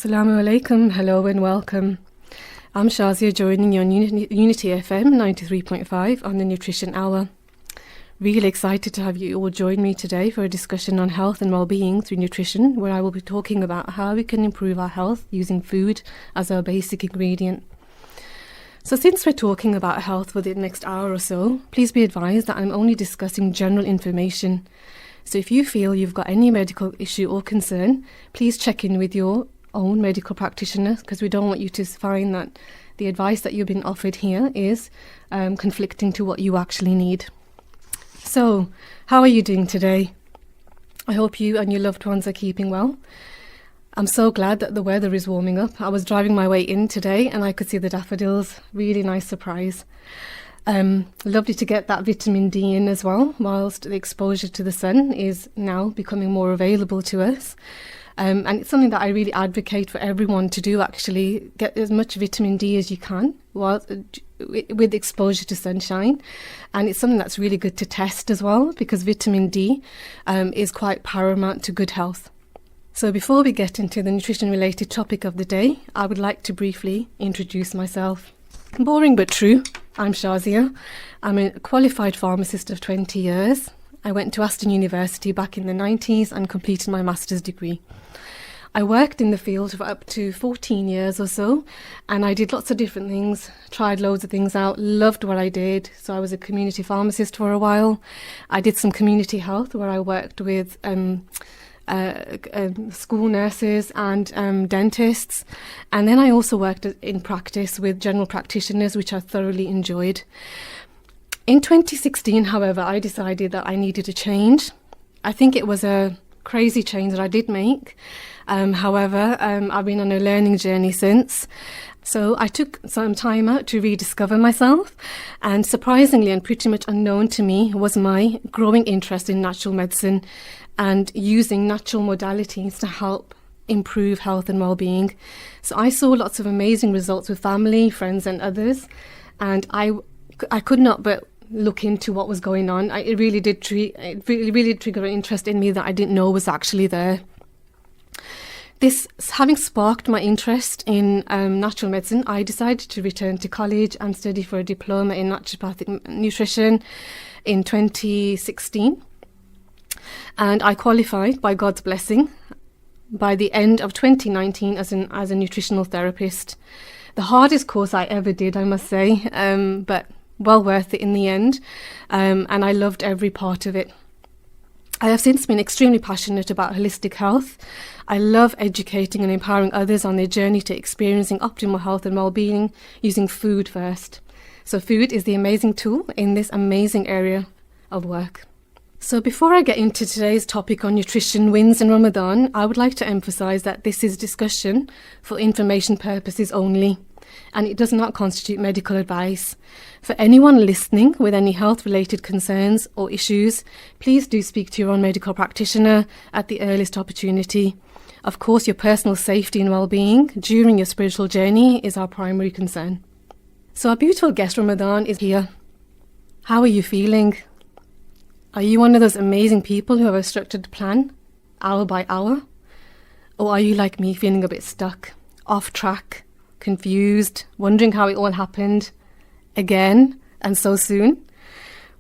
Assalamu alaikum, hello and welcome. I'm Shazia, joining you on Unity FM 93.5 on the Nutrition Hour. Really excited to have you all join me today for a discussion on health and well-being through nutrition, where I will be talking about how we can improve our health using food as our basic ingredient. So since we're talking about health for the next hour or so, please be advised that I'm only discussing general information. So if you feel you've got any medical issue or concern, please check in with your own medical practitioner, because we don't want you to find that the advice that you've been offered here is conflicting to what you actually need. So, how are you doing today? I hope you and your loved ones are keeping well. I'm so glad that the weather is warming up. I was driving my way in today and I could see the daffodils. Really nice surprise. Lovely to get that vitamin D in as well, whilst the exposure to the sun is now becoming more available to us. And it's something that I really advocate for everyone to do, actually. Get as much vitamin D as you can with exposure to sunshine. And it's something that's really good to test as well, because vitamin D is quite paramount to good health. So before we get into the nutrition-related topic of the day, I would like to briefly introduce myself. Boring but true, I'm Shazia. I'm a qualified pharmacist of 20 years. I went to Aston University back in the 90s and completed my master's degree. I worked in the field for up to 14 years or so, and I did lots of different things, tried loads of things out, loved what I did. So I was a community pharmacist for a while. I did some community health where I worked with school nurses and dentists. And then I also worked in practice with general practitioners, which I thoroughly enjoyed. In 2016, however, I decided that I needed a change. I think it was a crazy change that I did make. However, I've been on a learning journey since. So I took some time out to rediscover myself, and surprisingly and pretty much unknown to me was my growing interest in natural medicine and using natural modalities to help improve health and well-being. So I saw lots of amazing results with family, friends and others, and I could not but look into what was going on. It really did trigger an interest in me that I didn't know was actually there. This having sparked my interest in natural medicine, I decided to return to college and study for a diploma in naturopathic nutrition in 2016. And I qualified, by God's blessing, by the end of 2019 as a nutritional therapist. The hardest course I ever did, I must say, but well worth it in the end, and I loved every part of it. I have since been extremely passionate about holistic health. I love educating and empowering others on their journey to experiencing optimal health and well-being using food first. So food is the amazing tool in this amazing area of work. So before I get into today's topic on nutrition wins in Ramadan, I would like to emphasize that this is discussion for information purposes only, and it does not constitute medical advice. For anyone listening with any health-related concerns or issues, please do speak to your own medical practitioner at the earliest opportunity. Of course, your personal safety and well-being during your spiritual journey is our primary concern. So our beautiful guest Ramadan is here. How are you feeling? Are you one of those amazing people who have a structured plan, hour by hour? Or are you like me, feeling a bit stuck, off track, confused, wondering how it all happened again and so soon?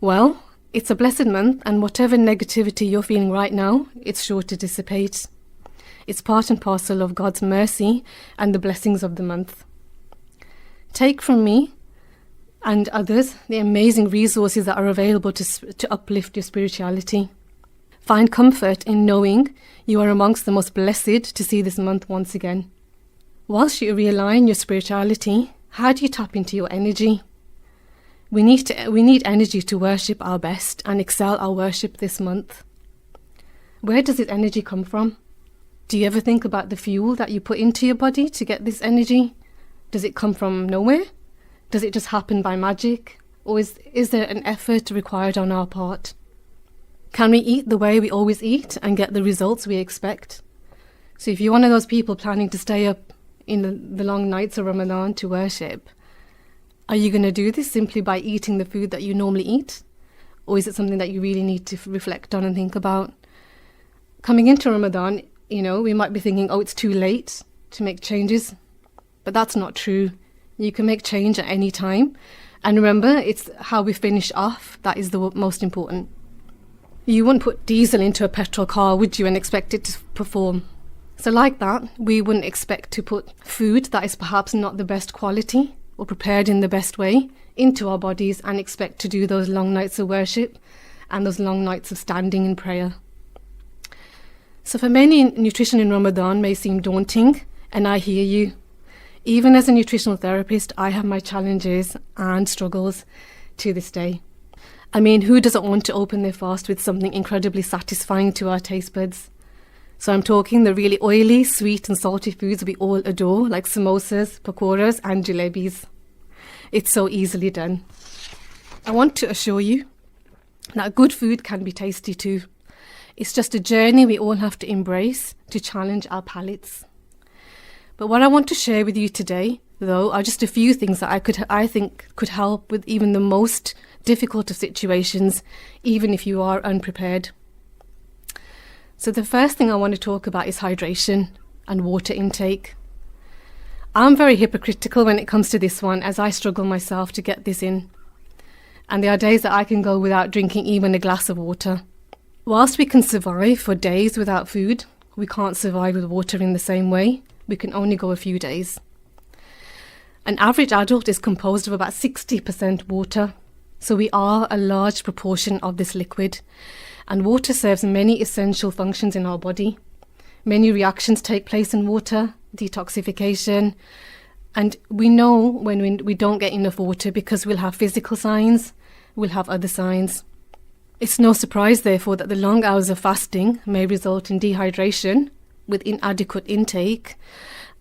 Well, it's a blessed month, and whatever negativity you're feeling right now, it's sure to dissipate. It's part and parcel of God's mercy and the blessings of the month. Take from me and others the amazing resources that are available to uplift your spirituality. Find comfort in knowing you are amongst the most blessed to see this month once again. Whilst you realign your spirituality, how do you tap into your energy? We need energy to worship our best and excel our worship this month. Where does this energy come from? Do you ever think about the fuel that you put into your body to get this energy? Does it come from nowhere? Does it just happen by magic? Or is there an effort required on our part? Can we eat the way we always eat and get the results we expect? So if you're one of those people planning to stay up in the long nights of Ramadan to worship, are you going to do this simply by eating the food that you normally eat? Or is it something that you really need to reflect on and think about? Coming into Ramadan, we might be thinking, oh, it's too late. to make changes, but that's not true. You can make change at any time. And remember, it's how we finish off that is the most important. You wouldn't put diesel into a petrol car, would you, and expect it to perform? So like that, we wouldn't expect to put food that is perhaps not the best quality or prepared in the best way into our bodies and expect to do those long nights of worship and those long nights of standing in prayer. So for many, nutrition in Ramadan may seem daunting, and I hear you. Even as a nutritional therapist, I have my challenges and struggles to this day. I mean, who doesn't want to open their fast with something incredibly satisfying to our taste buds? So I'm talking the really oily, sweet and salty foods we all adore, like samosas, pakoras and jalebis. It's so easily done. I want to assure you that good food can be tasty too. It's just a journey we all have to embrace to challenge our palates. But what I want to share with you today, though, are just a few things that I think could help with even the most difficult of situations, even if you are unprepared. So the first thing I want to talk about is hydration and water intake. I'm very hypocritical when it comes to this one, as I struggle myself to get this in. And there are days that I can go without drinking even a glass of water. Whilst we can survive for days without food, we can't survive with water in the same way. We can only go a few days. An average adult is composed of about 60% water, so we are a large proportion of this liquid. And water serves many essential functions in our body. Many reactions take place in water, detoxification, and we know when we don't get enough water because we'll have physical signs, we'll have other signs. It's no surprise, therefore, that the long hours of fasting may result in dehydration with inadequate intake,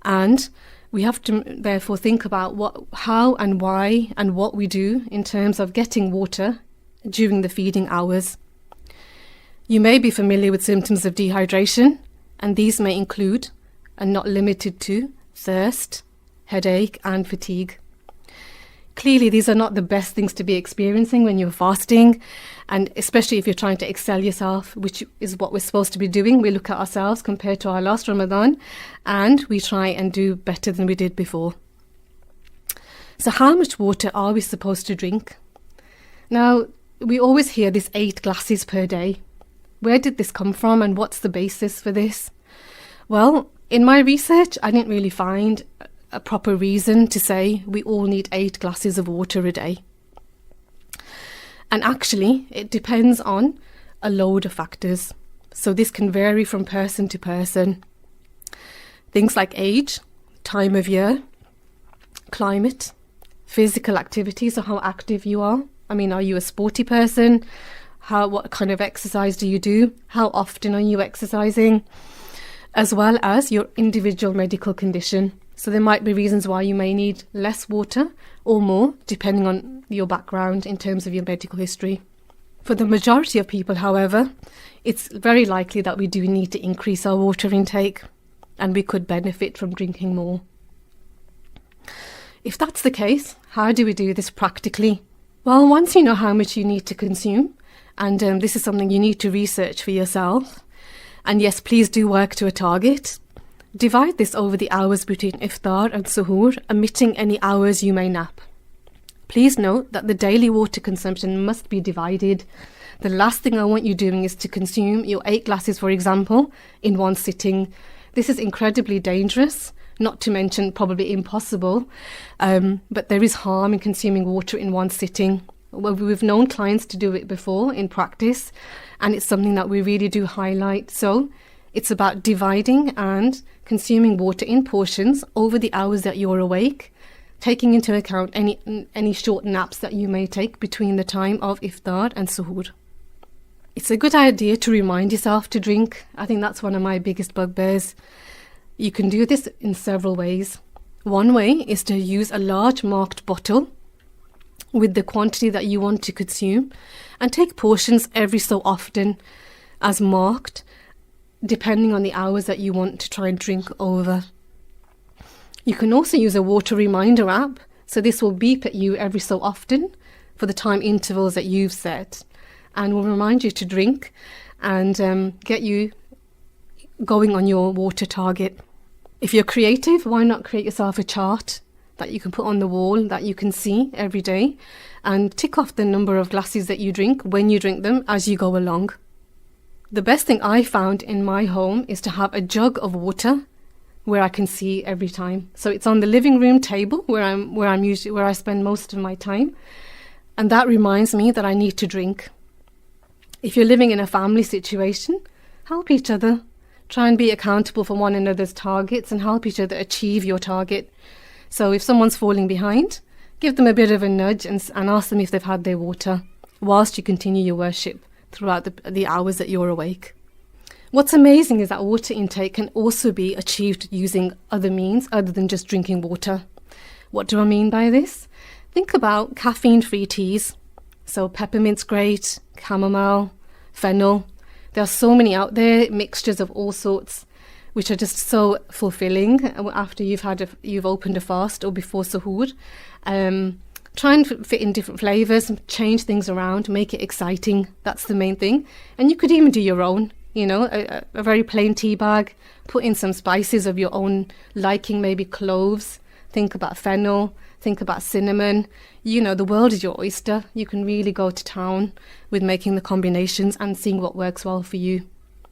and we have to therefore think about how and why and what we do in terms of getting water during the feeding hours. You may be familiar with symptoms of dehydration, and these may include, and not limited to, thirst, headache and fatigue. Clearly, these are not the best things to be experiencing when you're fasting, and especially if you're trying to excel yourself, which is what we're supposed to be doing. We look at ourselves compared to our last Ramadan, and we try and do better than we did before. So how much water are we supposed to drink? Now, we always hear this 8 glasses per day. Where did this come from, and what's the basis for this? Well, in my research, I didn't really find a proper reason to say we all need 8 glasses of water a day. And actually, it depends on a load of factors. So this can vary from person to person. Things like age, time of year, climate, physical activity, so how active you are. I mean, are you a sporty person? What kind of exercise do you do? How often are you exercising? As well as your individual medical condition. So there might be reasons why you may need less water or more, depending on your background in terms of your medical history. For the majority of people, however, it's very likely that we do need to increase our water intake, and we could benefit from drinking more. If that's the case, how do we do this practically? Well, once you know how much you need to consume, and this is something you need to research for yourself, and yes, please do work to a target. Divide this over the hours between iftar and suhoor, omitting any hours you may nap. Please note that the daily water consumption must be divided. The last thing I want you doing is to consume your 8 glasses, for example, in one sitting. This is incredibly dangerous, not to mention probably impossible, but there is harm in consuming water in one sitting. Well, we've known clients to do it before in practice, and it's something that we really do highlight. So it's about dividing and consuming water in portions over the hours that you're awake, taking into account any short naps that you may take between the time of iftar and suhoor. It's a good idea to remind yourself to drink. I think that's one of my biggest bugbears. You can do this in several ways. One way is to use a large marked bottle with the quantity that you want to consume, and take portions every so often as marked, depending on the hours that you want to try and drink over. You can also use a water reminder app, so this will beep at you every so often for the time intervals that you've set, and will remind you to drink and get you going on your water target. If you're creative, why not create yourself a chart that you can put on the wall that you can see every day and tick off the number of glasses that you drink, when you drink them, as you go along. The best thing I found in my home is to have a jug of water where I can see every time. So it's on the living room table where I spend most of my time. And that reminds me that I need to drink. If you're living in a family situation, help each other. Try and be accountable for one another's targets and help each other achieve your target. So if someone's falling behind, give them a bit of a nudge and ask them if they've had their water whilst you continue your worship throughout the hours that you're awake. What's amazing is that water intake can also be achieved using other means other than just drinking water. What do I mean by this? Think about caffeine-free teas. So peppermint's great, chamomile, fennel. There are so many out there, mixtures of all sorts, which are just so fulfilling after you've opened a fast or before suhoor. Try and fit in different flavours, change things around, make it exciting. That's the main thing. And you could even do your own. A very plain tea bag, put in some spices of your own liking, maybe cloves, think about fennel, think about cinnamon. The world is your oyster. You can really go to town with making the combinations and seeing what works well for you.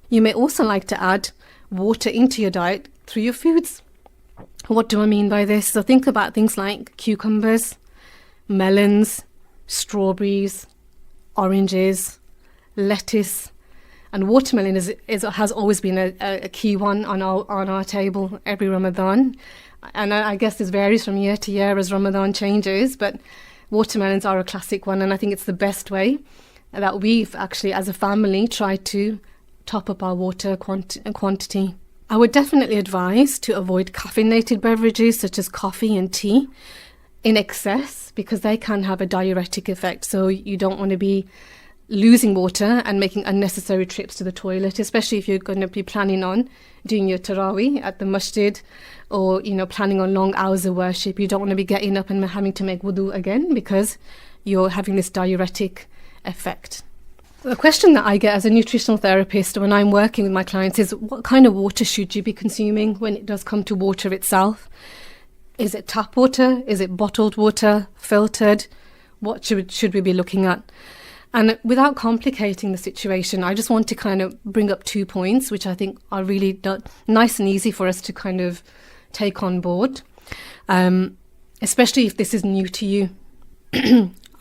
You may also like to add water into your diet through your foods. What do I mean by this? So think about things like cucumbers, melons, strawberries, oranges, lettuce. And watermelon has always been a key one on our table every Ramadan. And I guess this varies from year to year as Ramadan changes, but watermelons are a classic one, and I think it's the best way that we've actually, as a family, tried to top up our water quantity. I would definitely advise to avoid caffeinated beverages such as coffee and tea in excess, because they can have a diuretic effect. So you don't want to be losing water and making unnecessary trips to the toilet, especially if you're going to be planning on doing your tarawih at the masjid, or planning on long hours of worship. You don't want to be getting up and having to make wudu again because you're having this diuretic effect. The question that I get as a nutritional therapist when I'm working with my clients is, what kind of water should you be consuming when it does come to water itself? Is it tap water? Is it bottled water? Filtered? What should we be looking at? And without complicating the situation, I just want to kind of bring up 2 points, which I think are really nice and easy for us to kind of take on board, especially if this is new to you.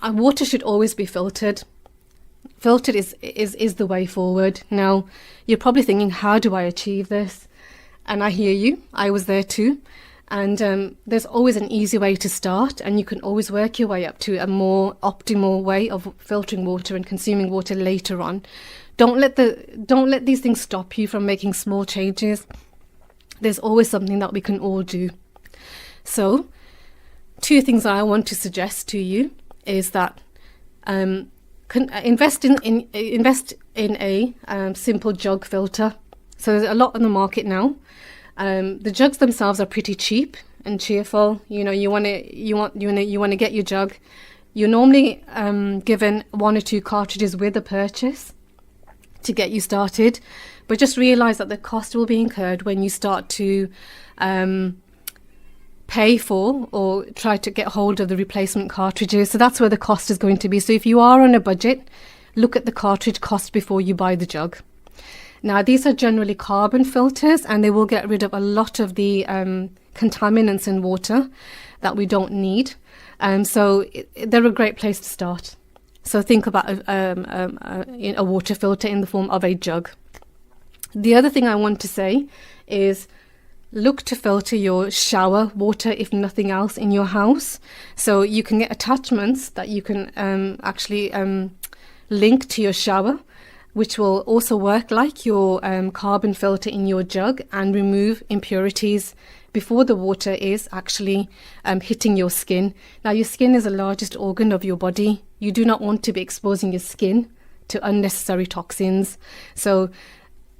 Water should always be filtered. Filtered is the way forward. Now, you're probably thinking, how do I achieve this? And I hear you. I was there too. And there's always an easy way to start, and you can always work your way up to a more optimal way of filtering water and consuming water later on. Don't let these things stop you from making small changes. There's always something that we can all do. So, 2 things I want to suggest to you is that invest in a simple jug filter. So there's a lot on the market now. The jugs themselves are pretty cheap and cheerful. You want to get your jug. You're normally given 1 or 2 cartridges with a purchase to get you started, but just realize that the cost will be incurred when you start to pay for or try to get hold of the replacement cartridges. So that's where the cost is going to be. So if you are on a budget, look at the cartridge cost before you buy the jug. Now, these are generally carbon filters, and they will get rid of a lot of the contaminants in water that we don't need. So they're a great place to start. So think about a water filter in the form of a jug. The other thing I want to say is look to filter your shower water, if nothing else, in your house. So you can get attachments that you can actually link to your shower, which will also work like your carbon filter in your jug and remove impurities before the water is actually hitting your skin. Now, your skin is the largest organ of your body. You do not want to be exposing your skin to unnecessary toxins. So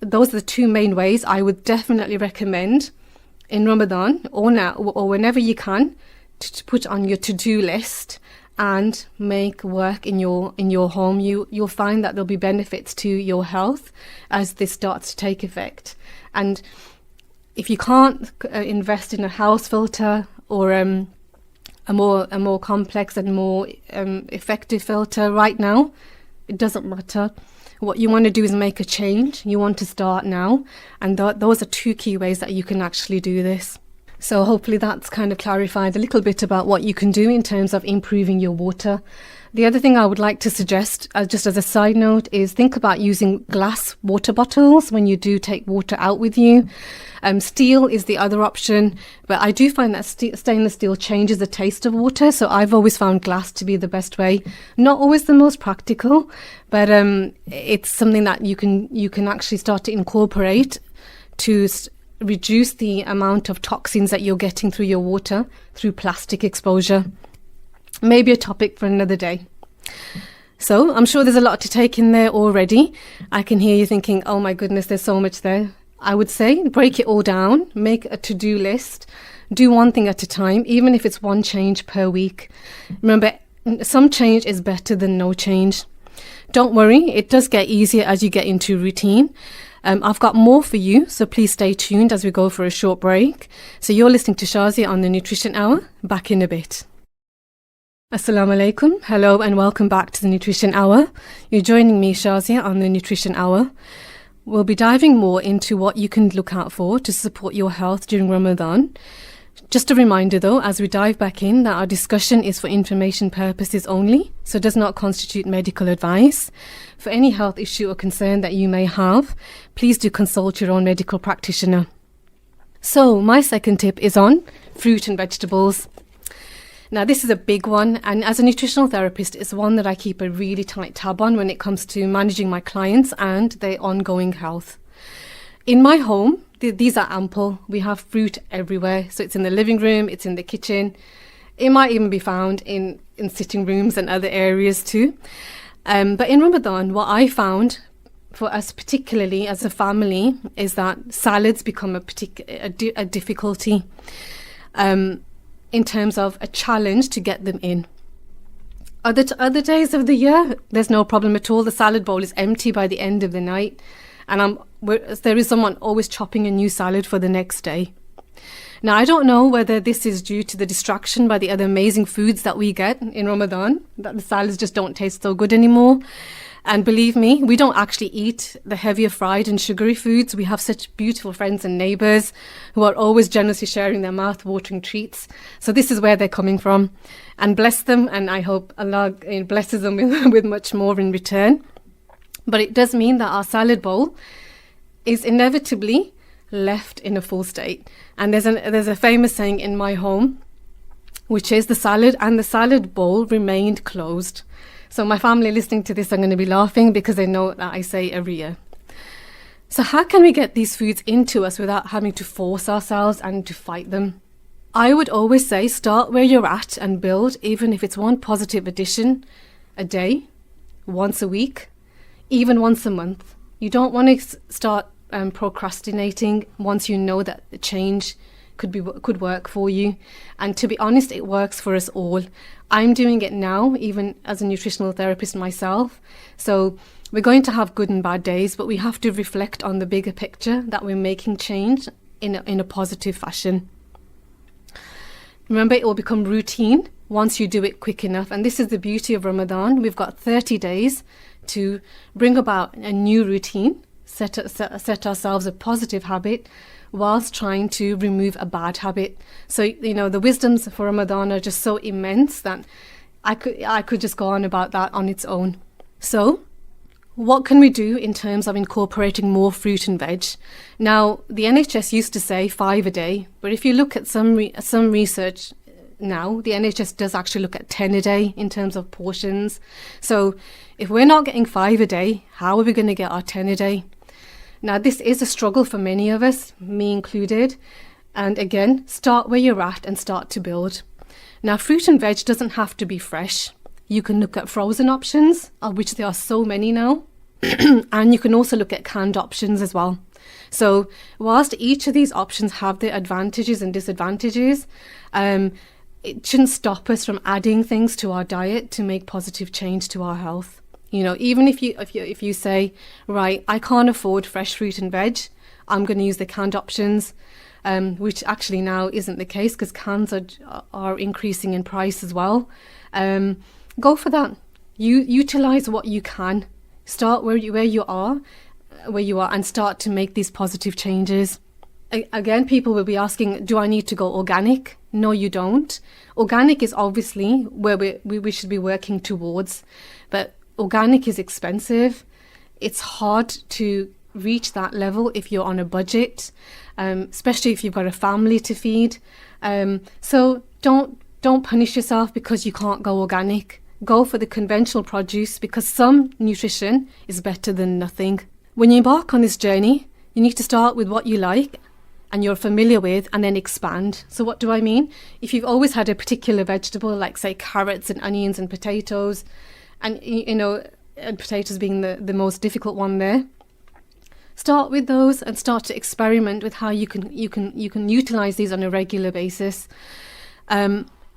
those are the 2 main ways I would definitely recommend in Ramadan or now or whenever you can to put on your to-do list and make work in your home. You'll find that there'll be benefits to your health as this starts to take effect. And if you can't invest in a house filter or a more complex and more effective filter right now, it doesn't matter. What you want to do is make a change. You want to start now. And those are two key ways that you can actually do this. So hopefully that's kind of clarified a little bit about what you can do in terms of improving your water. The other thing I would like to suggest, just as a side note, is think about using glass water bottles when you do take water out with you. Steel is the other option, but I do find that stainless steel changes the taste of water, so I've always found glass to be the best way. Not always the most practical, but it's something that you can actually start to incorporate to reduce the amount of toxins that you're getting through your water through plastic exposure. Maybe a topic for another day. So I'm sure there's a lot to take in there already. I can hear you thinking, oh my goodness, there's so much there. I would say break it all down, make a to-do list, do one thing at a time, even if it's one change per week. Remember, some change is better than no change. Don't worry, it does get easier as you get into routine. I've got more for you, so please stay tuned as we go for a short break. So you're listening to Shazia on the Nutrition Hour. Back in a bit. Assalamu alaikum. Hello and welcome back to the Nutrition Hour. You're joining me, Shazia, on the Nutrition Hour. We'll be diving more into what you can look out for to support your health during Ramadan. Just a reminder though, as we dive back in, that our discussion is for information purposes only, so does not constitute medical advice. For any health issue or concern that you may have, please do consult your own medical practitioner. So my second tip is on fruit and vegetables. Now this is a big one, and as a nutritional therapist, it's one that I keep a really tight tab on when it comes to managing my clients and their ongoing health. In my home, these are ample. We have fruit everywhere. So it's in the living room, it's in the kitchen. It might even be found in sitting rooms and other areas too. But in Ramadan, what I found for us particularly as a family is that salads become a difficulty in terms of a challenge to get them in. Other days of the year, there's no problem at all. The salad bowl is empty by the end of the night. And there is someone always chopping a new salad for the next day. Now, I don't know whether this is due to the distraction by the other amazing foods that we get in Ramadan, that the salads just don't taste so good anymore. And believe me, we don't actually eat the heavier fried and sugary foods. We have such beautiful friends and neighbours who are always generously sharing their mouth-watering treats. So this is where they're coming from. And bless them, and I hope Allah blesses them with much more in return. But it does mean that our salad bowl is inevitably left in a full state. And there's a famous saying in my home, which is the salad bowl remained closed. So my family listening to this are going to be laughing because they know that I say every year. So how can we get these foods into us without having to force ourselves and to fight them? I would always say start where you're at and build, even if it's one positive addition a day, once a week, even once a month. You don't want to start procrastinating once you know that the change could work for you. And to be honest, it works for us all. I'm doing it now, even as a nutritional therapist myself. So we're going to have good and bad days, but we have to reflect on the bigger picture that we're making change in a positive fashion. Remember, it will become routine once you do it quick enough. And this is the beauty of Ramadan. We've got 30 days to bring about a new routine, set ourselves a positive habit whilst trying to remove a bad habit. So, the wisdoms for Ramadan are just so immense that I could just go on about that on its own. So, what can we do in terms of incorporating more fruit and veg? Now, the NHS used to say 5 a day, but if you look at some research now, the NHS does actually look at 10 a day in terms of portions. So if we're not getting 5 a day, how are we going to get our 10 a day? Now, this is a struggle for many of us, me included. And again, start where you're at and start to build. Now, fruit and veg doesn't have to be fresh. You can look at frozen options, of which there are so many now. And you can also look at canned options as well. So whilst each of these options have their advantages and disadvantages, it shouldn't stop us from adding things to our diet to make positive change to our health. Even if you say, right, I can't afford fresh fruit and veg, I'm going to use the canned options. which actually now isn't the case because cans are increasing in price as well. Go for that. You utilize what you can. Start where you are, and start to make these positive changes. Again, people will be asking, do I need to go organic? No, you don't. Organic is obviously where we should be working towards, but organic is expensive. It's hard to reach that level if you're on a budget, especially if you've got a family to feed. So don't punish yourself because you can't go organic. Go for the conventional produce because some nutrition is better than nothing. When you embark on this journey, you need to start with what you like and you're familiar with, and then expand. So what do I mean? If you've always had a particular vegetable, like say carrots and onions and potatoes, and and potatoes being the most difficult one there, start with those and start to experiment with how you can utilize these on a regular basis.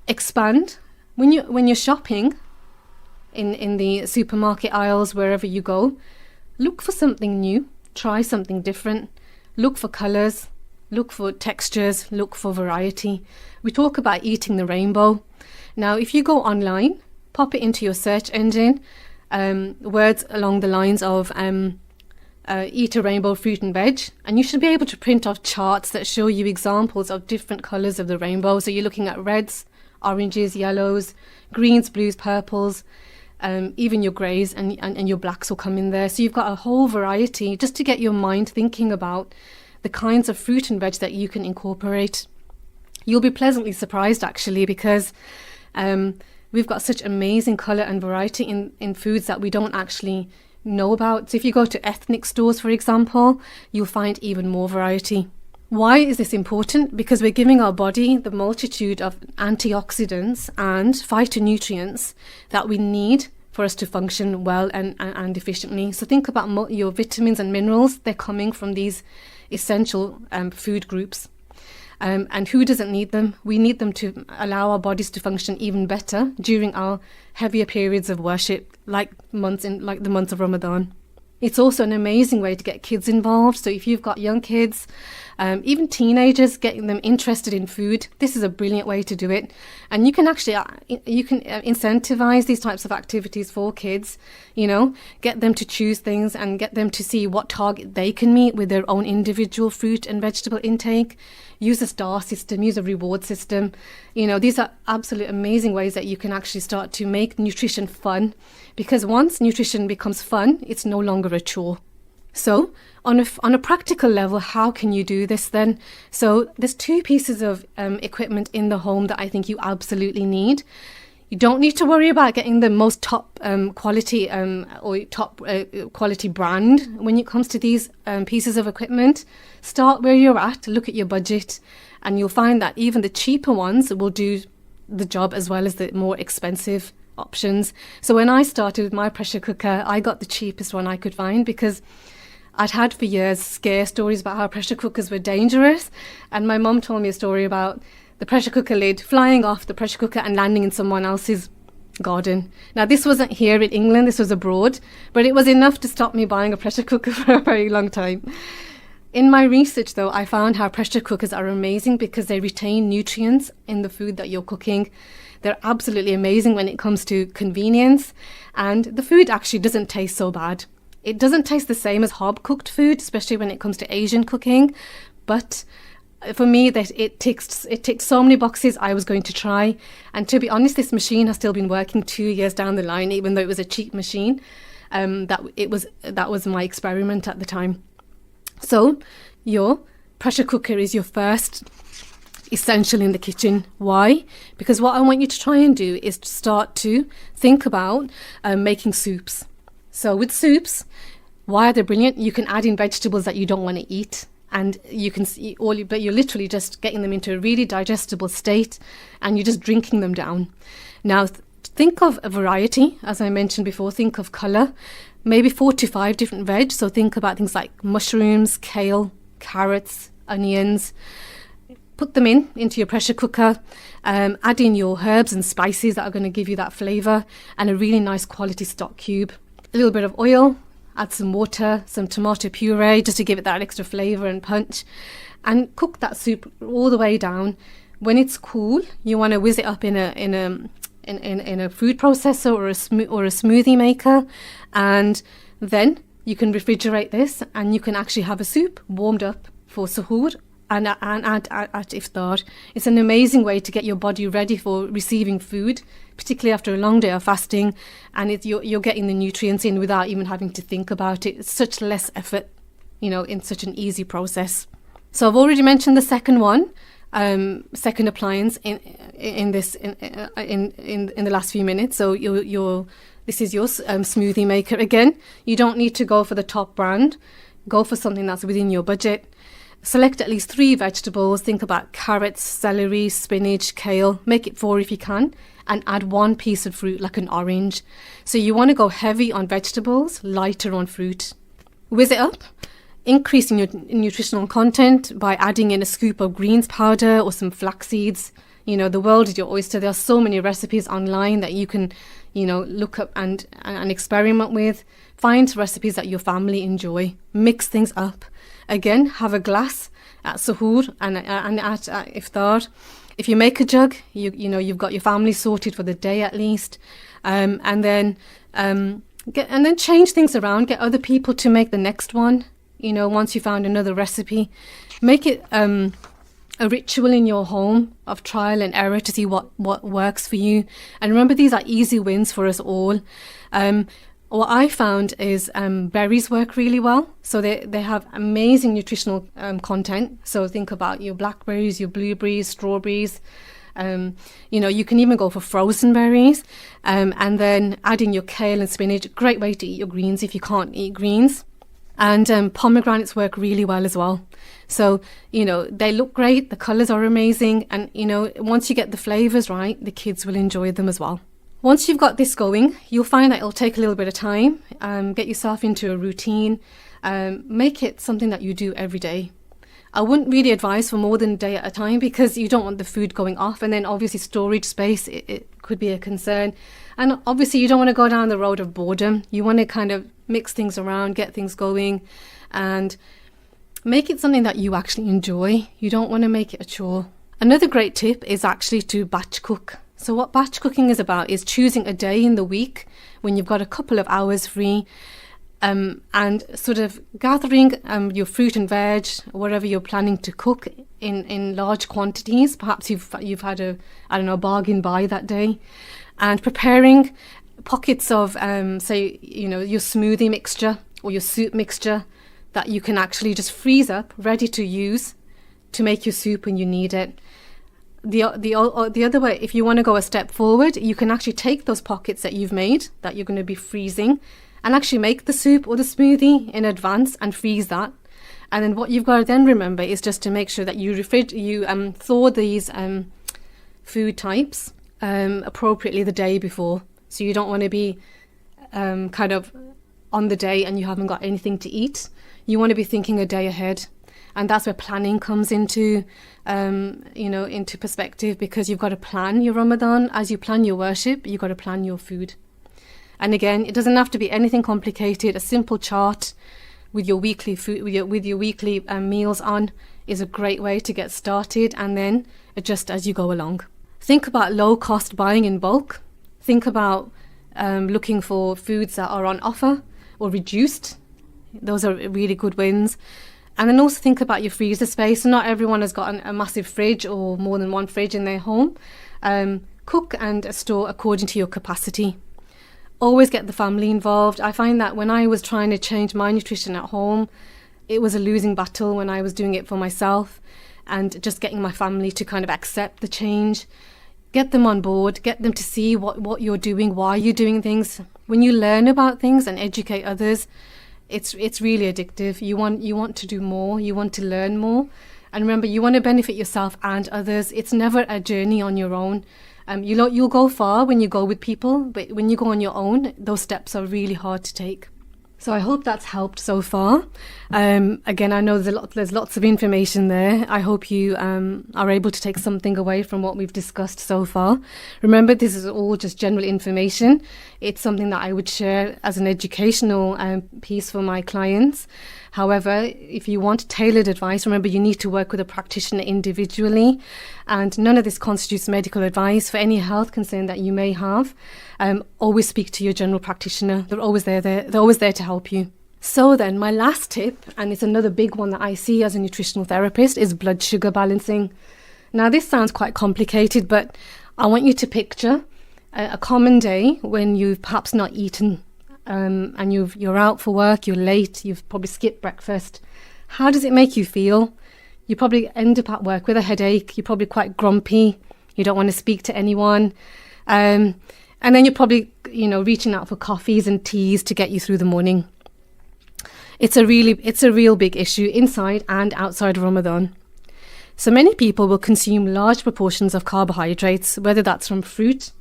Expand when you're shopping in the supermarket aisles, wherever you go. Look for something new, try something different, look for colours, look for textures, look for variety. We talk about eating the rainbow. Now, if you go online, pop it into your search engine, words along the lines of eat a rainbow fruit and veg, and you should be able to print off charts that show you examples of different colours of the rainbow. So you're looking at reds, oranges, yellows, greens, blues, purples, even your greys and your blacks will come in there. So you've got a whole variety just to get your mind thinking about the kinds of fruit and veg that you can incorporate. You'll be pleasantly surprised actually, because we've got such amazing colour and variety in foods that we don't actually know about. So if you go to ethnic stores, for example, you'll find even more variety. Why is this important? Because we're giving our body the multitude of antioxidants and phytonutrients that we need for us to function well and efficiently. So think about your vitamins and minerals. They're coming from these essential food groups. And who doesn't need them? We need them to allow our bodies to function even better during our heavier periods of worship, like the months of Ramadan. It's also an amazing way to get kids involved. So if you've got young kids, even teenagers, getting them interested in food, this is a brilliant way to do it. And you can actually incentivize these types of activities for kids, get them to choose things and get them to see what target they can meet with their own individual fruit and vegetable intake. Use a star system, use a reward system. These are absolute amazing ways that you can actually start to make nutrition fun, because once nutrition becomes fun, it's no longer a chore. So on a practical level, how can you do this then? So there's two pieces of equipment in the home that I think you absolutely need. You don't need to worry about getting the most top quality or top quality brand when it comes to these pieces of equipment. Start where you're at, look at your budget, and you'll find that even the cheaper ones will do the job as well as the more expensive options. So when I started with my pressure cooker, I got the cheapest one I could find because I'd had for years scare stories about how pressure cookers were dangerous, and my mum told me a story about the pressure cooker lid flying off the pressure cooker and landing in someone else's garden. Now, this wasn't here in England, this was abroad, but it was enough to stop me buying a pressure cooker for a very long time. In my research, though, I found how pressure cookers are amazing because they retain nutrients in the food that you're cooking. They're absolutely amazing when it comes to convenience, and the food actually doesn't taste so bad. It doesn't taste the same as hob-cooked food, especially when it comes to Asian cooking, but for me, that it ticks so many boxes I was going to try. And to be honest, this machine has still been working 2 years down the line, even though it was a cheap machine. That was my experiment at the time. So your pressure cooker is your first essential in the kitchen. Why? Because what I want you to try and do is to start to think about making soups. So with soups, why are they brilliant? You can add in vegetables that you don't want to eat, and you can see but you're literally just getting them into a really digestible state, and you're just drinking them down. Now, think of a variety, as I mentioned before. Think of colour, maybe 4 to 5 different veg. So think about things like mushrooms, kale, carrots, onions. Put them into your pressure cooker, add in your herbs and spices that are going to give you that flavour, and a really nice quality stock cube. A little bit of oil, add some water, some tomato puree just to give it that extra flavour and punch. and cook that soup all the way down. When it's cool, you want to whiz it up in a food processor or a smoothie maker, and then you can refrigerate this, and you can actually have a soup warmed up for suhoor and at iftar. It's an amazing way to get your body ready for receiving food, particularly after a long day of fasting, and you're getting the nutrients in without even having to think about it. It's such less effort, in such an easy process. So I've already mentioned the second one, second appliance in the last few minutes. So this is your smoothie maker. Again, you don't need to go for the top brand. Go for something that's within your budget. Select at least 3 vegetables. Think about carrots, celery, spinach, kale. Make it 4 if you can, and add 1 piece of fruit like an orange. So you want to go heavy on vegetables, lighter on fruit. Whiz it up. Increasing your nutritional content by adding in a scoop of greens powder or some flax seeds. The world is your oyster. There are so many recipes online that you can, look up and experiment with. Find recipes that your family enjoy. Mix things up. Again, have a glass at suhoor and at iftar. If you make a jug, you've got your family sorted for the day at least, and then change things around. Get other people to make the next one. Once you found another recipe, make it a ritual in your home of trial and error to see what works for you. And remember, these are easy wins for us all. What I found is berries work really well. So they have amazing nutritional content. So think about your blackberries, your blueberries, strawberries. You can even go for frozen berries, and then add in your kale and spinach. Great way to eat your greens if you can't eat greens. And pomegranates work really well as well. So, they look great. The colours are amazing. And, once you get the flavours right, the kids will enjoy them as well. Once you've got this going, you'll find that it'll take a little bit of time. Get yourself into a routine. Make it something that you do every day. I wouldn't really advise for more than a day at a time, because you don't want the food going off. And then obviously storage space, it could be a concern. And obviously you don't want to go down the road of boredom. You want to kind of mix things around, get things going, and make it something that you actually enjoy. You don't want to make it a chore. Another great tip is actually to batch cook. So what batch cooking is about is choosing a day in the week when you've got a couple of hours free, and sort of gathering your fruit and veg, whatever you're planning to cook, in large quantities. Perhaps you've had a bargain buy that day, and preparing pockets of say your smoothie mixture or your soup mixture that you can actually just freeze up, ready to use to make your soup when you need it. The other way, if you want to go a step forward, you can actually take those pockets that you've made that you're going to be freezing, and actually make the soup or the smoothie in advance and freeze that. And then what you've got to then remember is just to make sure that you thaw these food types appropriately the day before. So you don't want to be kind of on the day and you haven't got anything to eat. You want to be thinking a day ahead. And that's where planning comes into perspective, because you've got to plan your Ramadan. As you plan your worship, you've got to plan your food. And again, it doesn't have to be anything complicated. A simple chart with your weekly food, with your weekly meals on, is a great way to get started, and then adjust as you go along. Think about low cost buying in bulk. Think about looking for foods that are on offer or reduced. Those are really good wins. And then also think about your freezer space. Not everyone has got a massive fridge or more than one fridge in their home. Cook and store according to your capacity. Always get the family involved. I find that when I was trying to change my nutrition at home, it was a losing battle when I was doing it for myself, and just getting my family to kind of accept the change. Get them on board, get them to see what you're doing, why you're doing things. When you learn about things and educate others, it's really addictive. You want to do more, you want to learn more. And remember, you want to benefit yourself and others. It's never a journey on your own. You'll go far when you go with people, but when you go on your own, those steps are really hard to take. So I hope that's helped so far. Again, I know there's lots of information there. I hope you are able to take something away from what we've discussed so far. Remember, this is all just general information. It's something that I would share as an educational piece for my clients. However, if you want tailored advice, remember you need to work with a practitioner individually, and none of this constitutes medical advice. For any health concern that you may have, always speak to your general practitioner. They're always there to help you. So then, my last tip, and it's another big one that I see as a nutritional therapist, is blood sugar balancing. Now, this sounds quite complicated, but I want you to picture a common day when you've perhaps not eaten, and you're out for work, you're late, you've probably skipped breakfast. How does it make you feel? You probably end up at work with a headache. You're probably quite grumpy. You don't want to speak to anyone. And then you're probably, reaching out for coffees and teas to get you through the morning. It's a real big issue inside and outside of Ramadan. So many people will consume large proportions of carbohydrates, whether that's from fruit,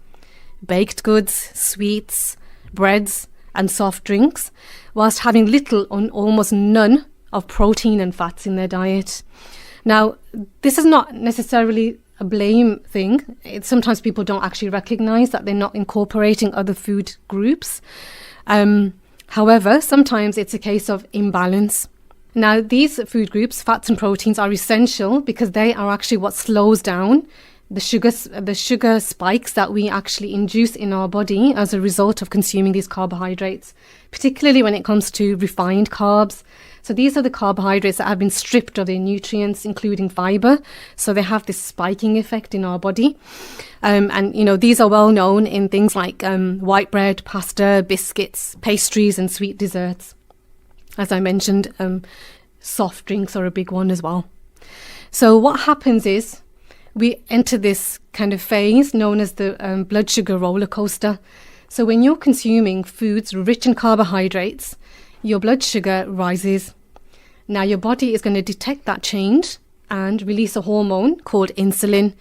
baked goods, sweets, breads, and soft drinks, whilst having little or almost none of protein and fats in their diet. Now, this is not necessarily a blame thing. Sometimes people don't actually recognise that they're not incorporating other food groups. However, sometimes it's a case of imbalance. Now, these food groups, fats and proteins, are essential because they are actually what slows down the sugar spikes that we actually induce in our body as a result of consuming these carbohydrates, particularly when it comes to refined carbs. So these are the carbohydrates that have been stripped of their nutrients, including fiber. So they have this spiking effect in our body. These are well known in things like white bread, pasta, biscuits, pastries, and sweet desserts. As I mentioned, soft drinks are a big one as well. So what happens is we enter this kind of phase known as the blood sugar roller coaster. So when you're consuming foods rich in carbohydrates, your blood sugar rises. Now your body is going to detect that change and release a hormone called insulin.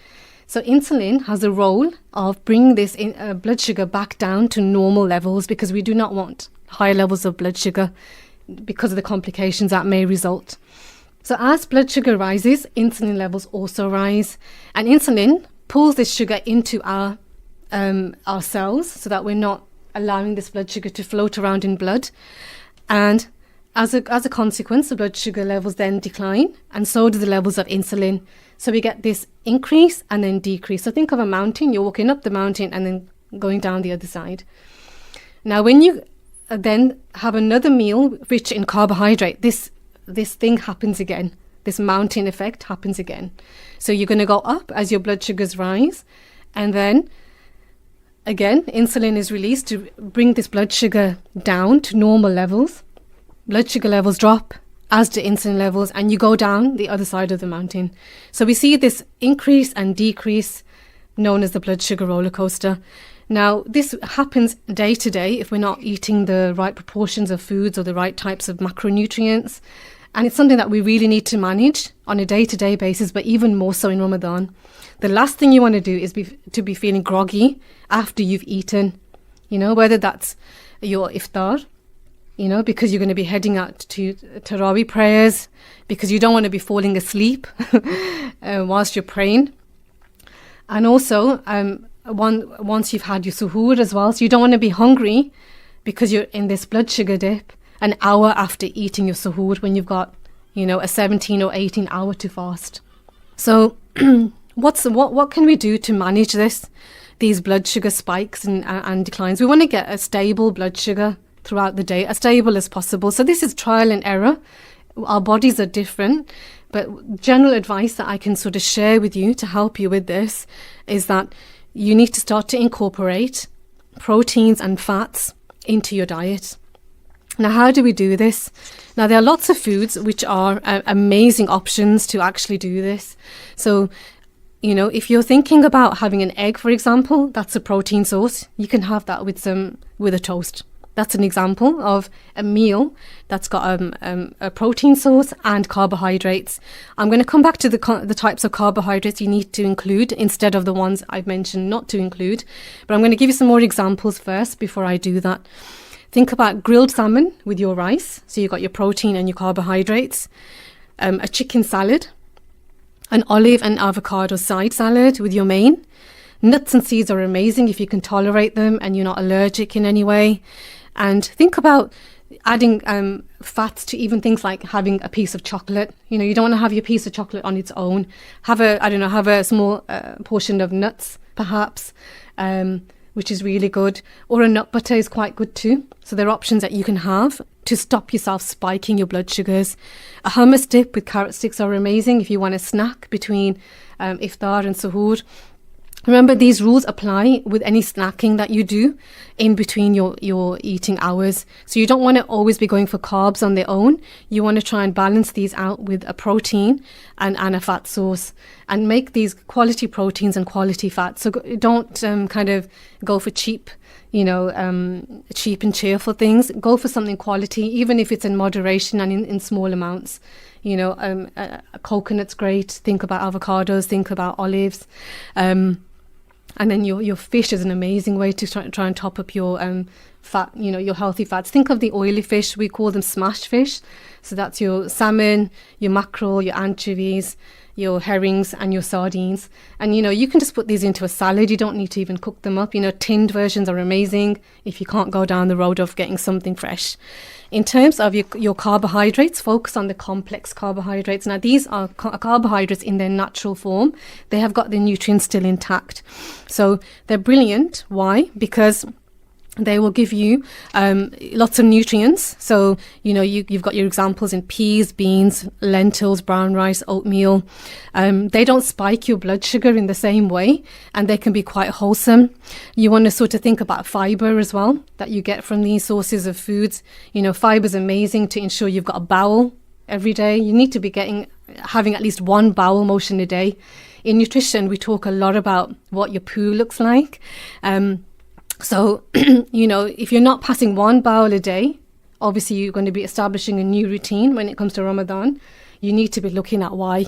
So insulin has a role of bringing this blood sugar back down to normal levels, because we do not want high levels of blood sugar because of the complications that may result. So as blood sugar rises, insulin levels also rise, and insulin pulls this sugar into our cells so that we're not allowing this blood sugar to float around in blood. And as a consequence, the blood sugar levels then decline, and so do the levels of insulin. So we get this increase and then decrease. So think of a mountain. You're walking up the mountain and then going down the other side. Now, when you then have another meal rich in carbohydrate, this thing happens again. This mountain effect happens again. So you're going to go up as your blood sugars rise, and then again insulin is released to bring this blood sugar down to normal levels. Blood sugar levels drop, as do insulin levels, and you go down the other side of the mountain. So we see this increase and decrease known as the blood sugar roller coaster. Now, this happens day to day if we're not eating the right proportions of foods or the right types of macronutrients. And it's something that we really need to manage on a day-to-day basis, but even more so in Ramadan. The last thing you want to do is to be feeling groggy after you've eaten, whether that's your iftar, because you're going to be heading out to Tarawih prayers, because you don't want to be falling asleep whilst you're praying. And also, once you've had your suhoor as well, so you don't want to be hungry because you're in this blood sugar dip an hour after eating your suhoor when you've got, a 17 or 18 hour to fast. So what can we do to manage these blood sugar spikes and declines? We want to get a stable blood sugar throughout the day, as stable as possible. So this is trial and error. Our bodies are different, but general advice that I can sort of share with you to help you with this is that you need to start to incorporate proteins and fats into your diet. Now, how do we do this? Now, there are lots of foods which are amazing options to actually do this. So, if you're thinking about having an egg, for example, that's a protein source. You can have that with a toast. That's an example of a meal that's got a protein source and carbohydrates. I'm going to come back to the types of carbohydrates you need to include instead of the ones I've mentioned not to include. But I'm going to give you some more examples first before I do that. Think about grilled salmon with your rice. So you've got your protein and your carbohydrates. A chicken salad. An olive and avocado side salad with your main. Nuts and seeds are amazing if you can tolerate them and you're not allergic in any way. And think about adding fats to even things like having a piece of chocolate. You don't want to have your piece of chocolate on its own. Have a small portion of nuts, perhaps, which is really good. Or a nut butter is quite good too. So there are options that you can have to stop yourself spiking your blood sugars. A hummus dip with carrot sticks are amazing if you want a snack between iftar and suhoor. Remember, these rules apply with any snacking that you do in between your eating hours. So you don't want to always be going for carbs on their own. You want to try and balance these out with a protein and a fat source, and make these quality proteins and quality fats. So don't kind of go for cheap cheap and cheerful things. Go for something quality, even if it's in moderation and in small amounts. Coconut's great. Think about avocados. Think about olives. And then your fish is an amazing way to try and top up your fat, your healthy fats. Think of the oily fish. We call them smashed fish. So that's your salmon, your mackerel, your anchovies, your herrings and your sardines. And, you can just put these into a salad. You don't need to even cook them up. Tinned versions are amazing if you can't go down the road of getting something fresh. In terms of your carbohydrates, focus on the complex carbohydrates. Now, these are carbohydrates in their natural form. They have got the nutrients still intact. So they're brilliant. Why? Because they will give you lots of nutrients. So, you've got your examples in peas, beans, lentils, brown rice, oatmeal. They don't spike your blood sugar in the same way, and they can be quite wholesome. You want to sort of think about fiber as well that you get from these sources of foods. Fiber is amazing to ensure you've got a bowel every day. You need to be having at least one bowel motion a day. In nutrition, we talk a lot about what your poo looks like. So, if you're not passing one bowel a day, obviously you're going to be establishing a new routine when it comes to Ramadan. You need to be looking at why.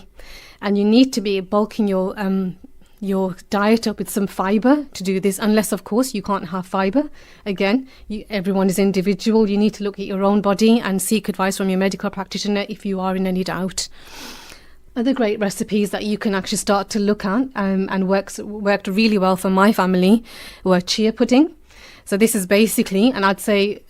And you need to be bulking your diet up with some fiber to do this, unless, of course, you can't have fiber. Again, everyone is individual. You need to look at your own body and seek advice from your medical practitioner if you are in any doubt. Other great recipes that you can actually start to look at and worked really well for my family were chia pudding. So this is basically, and I'd say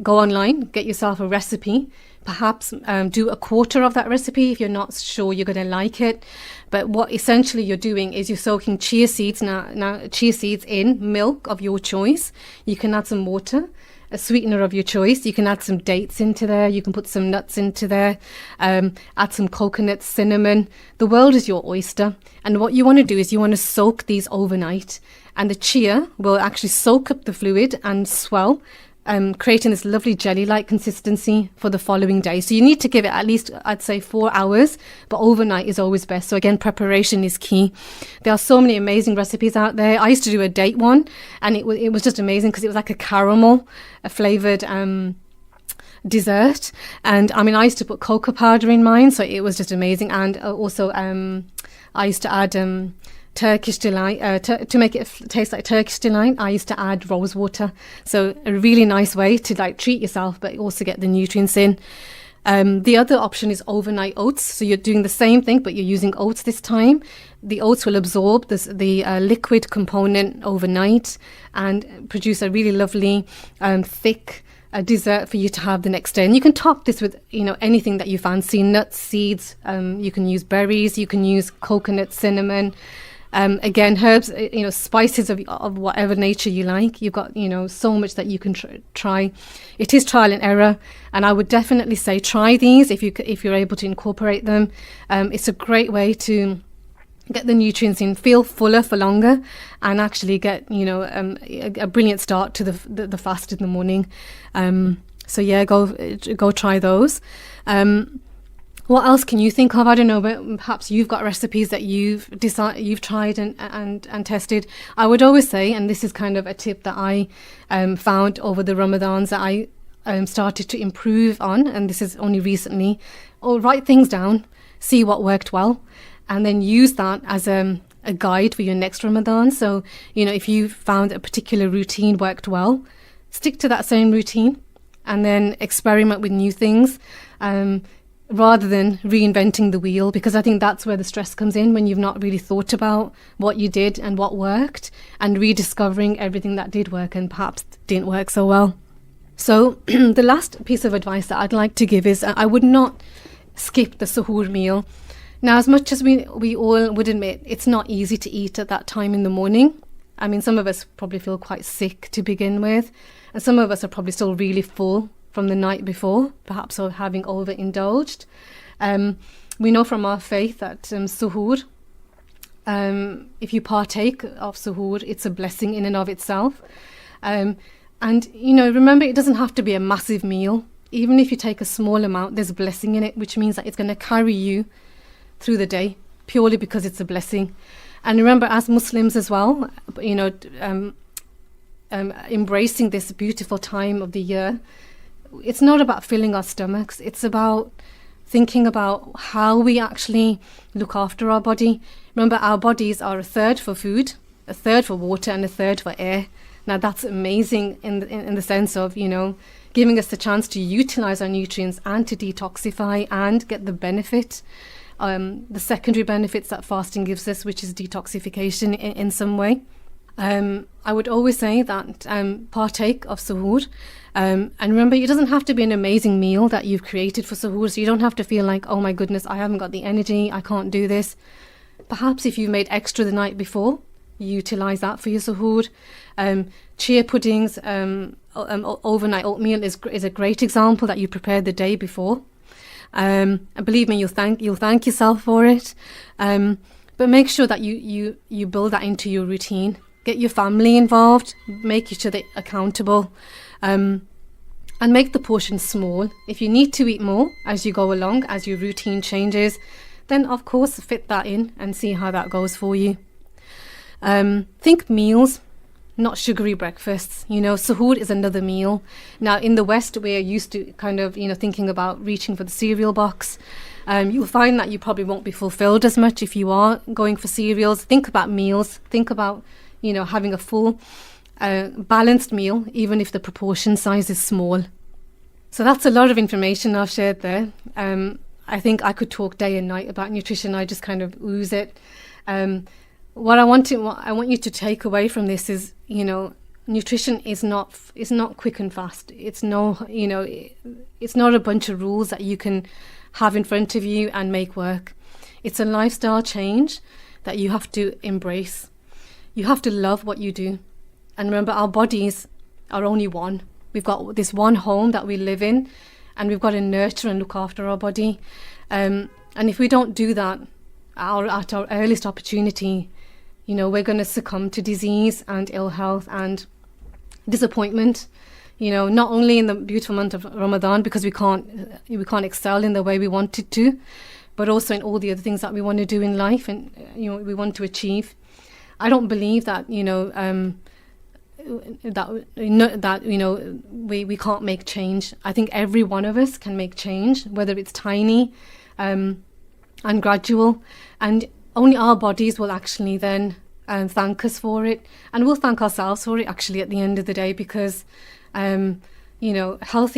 go online, get yourself a recipe, perhaps do a quarter of that recipe if you're not sure you're going to like it. But what essentially you're doing is you're soaking chia seeds. Now chia seeds in milk of your choice. You can add some water, a sweetener of your choice. You can add some dates into there. You can put some nuts into there. Add some coconut, cinnamon. The world is your oyster. And what you want to do is you want to soak these overnight. And the chia will actually soak up the fluid and swell, creating this lovely jelly-like consistency for the following day. So you need to give it at least, I'd say, 4 hours, but overnight is always best. So again, preparation is key. There are so many amazing recipes out there. I used to do a date one, and it was just amazing because it was like a caramel, a flavoured dessert. And I used to put cocoa powder in mine, so it was just amazing. And also I used to add Turkish delight to make it taste like Turkish delight. I used to add rose water, so a really nice way to treat yourself but also get the nutrients in. The other option is overnight oats. So you're doing the same thing, but you're using oats this time. The oats will absorb the liquid component overnight and produce a really lovely thick dessert for you to have the next day. And you can top this with anything that you fancy: nuts, seeds. You can use berries. You can use coconut, cinnamon. Again, herbs, spices of whatever nature you like. You've got, so much that you can try. It is trial and error, and I would definitely say try these if you're able to incorporate them. It's a great way to get the nutrients in, feel fuller for longer, and actually get a brilliant start to the fast in the morning. So yeah, go try those. What else can you think of? I don't know, but perhaps you've got recipes that you've tried and tested. I would always say, and this is kind of a tip that I found over the Ramadans that I started to improve on, and this is only recently, write things down, see what worked well, and then use that as a guide for your next Ramadan. So, if you found a particular routine worked well, stick to that same routine and then experiment with new things. Rather than reinventing the wheel, because I think that's where the stress comes in, when you've not really thought about what you did and what worked, and rediscovering everything that did work and perhaps didn't work so well. So the last piece of advice that I'd like to give is I would not skip the suhoor meal. Now, as much as we all would admit, it's not easy to eat at that time in the morning. I mean, some of us probably feel quite sick to begin with, and some of us are probably still really full from the night before, perhaps or having overindulged. We know from our faith that suhoor, if you partake of suhoor, it's a blessing in and of itself. And, remember, it doesn't have to be a massive meal. Even if you take a small amount, there's a blessing in it, which means that it's going to carry you through the day purely because it's a blessing. And remember, as Muslims as well, embracing this beautiful time of the year, it's not about filling our stomachs. It's about thinking about how we actually look after our body. Remember, our bodies are a third for food, a third for water, and a third for air. Now, that's amazing in the sense of, giving us the chance to utilize our nutrients and to detoxify and get the benefit, the secondary benefits that fasting gives us, which is detoxification in some way. I would always say that partake of suhoor. And remember, it doesn't have to be an amazing meal that you've created for suhoor, so you don't have to feel like, oh my goodness, I haven't got the energy, I can't do this. Perhaps if you've made extra the night before, utilize that for your suhoor. Chia puddings, overnight oatmeal is a great example that you prepared the day before. And believe me, you'll thank yourself for it. But make sure that you build that into your routine. Get your family involved, make each other accountable, and make the portions small. If you need to eat more as you go along, as your routine changes, then of course fit that in and see how that goes for you. Think meals, not sugary breakfasts. Suhoor is another meal. Now, in the West, we're used to kind of, thinking about reaching for the cereal box. You'll find that you probably won't be fulfilled as much if you are going for cereals. Think about meals. Think about, having a full, balanced meal, even if the proportion size is small. So that's a lot of information I've shared there. I think I could talk day and night about nutrition. I just kind of ooze it. What I want you to take away from this is, nutrition is not quick and fast. It's it's not a bunch of rules that you can have in front of you and make work. It's a lifestyle change that you have to embrace. You have to love what you do. And remember, our bodies are only one. We've got this one home that we live in, and we've got to nurture and look after our body. And if we don't do that at our earliest opportunity, we're going to succumb to disease and ill health and disappointment. Not only in the beautiful month of Ramadan, because we can't excel in the way we wanted to, but also in all the other things that we want to do in life and we want to achieve. I don't believe that we can't make change. I think every one of us can make change, whether it's tiny and gradual, and only our bodies will actually then thank us for it, and we'll thank ourselves for it actually at the end of the day, because healthy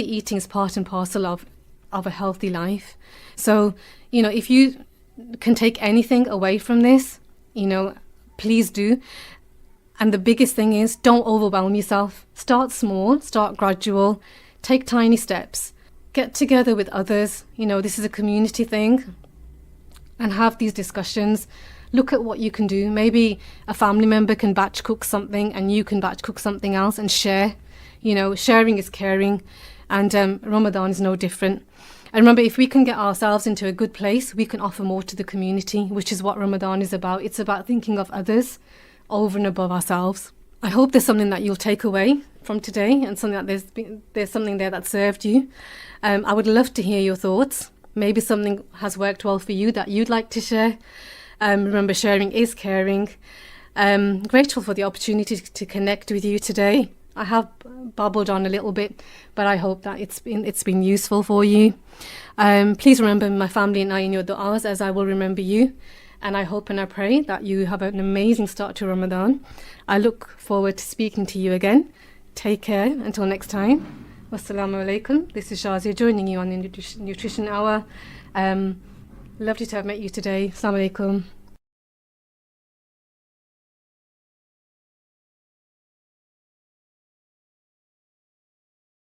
eating is part and parcel of a healthy life. So if you can take anything away from this, please do. And the biggest thing is, don't overwhelm yourself. Start small, start gradual, take tiny steps, get together with others. This is a community thing, and have these discussions. Look at what you can do. Maybe a family member can batch cook something and you can batch cook something else and share. Sharing is caring, and Ramadan is no different. And remember, if we can get ourselves into a good place, we can offer more to the community, which is what Ramadan is about. It's about thinking of others over and above ourselves. I hope there's something that you'll take away from today, and something that there's something there that served you. I would love to hear your thoughts. Maybe something has worked well for you that you'd like to share. Remember, sharing is caring. Grateful for the opportunity to connect with you today. I have babbled on a little bit, but I hope that it's been useful for you. Please remember my family and I in your du'as, as I will remember you. And I hope and I pray that you have an amazing start to Ramadan. I look forward to speaking to you again. Take care until next time. Wassalamu alaikum. This is Shazia joining you on the Nutrition Hour. Lovely to have met you today. Assalamu alaikum.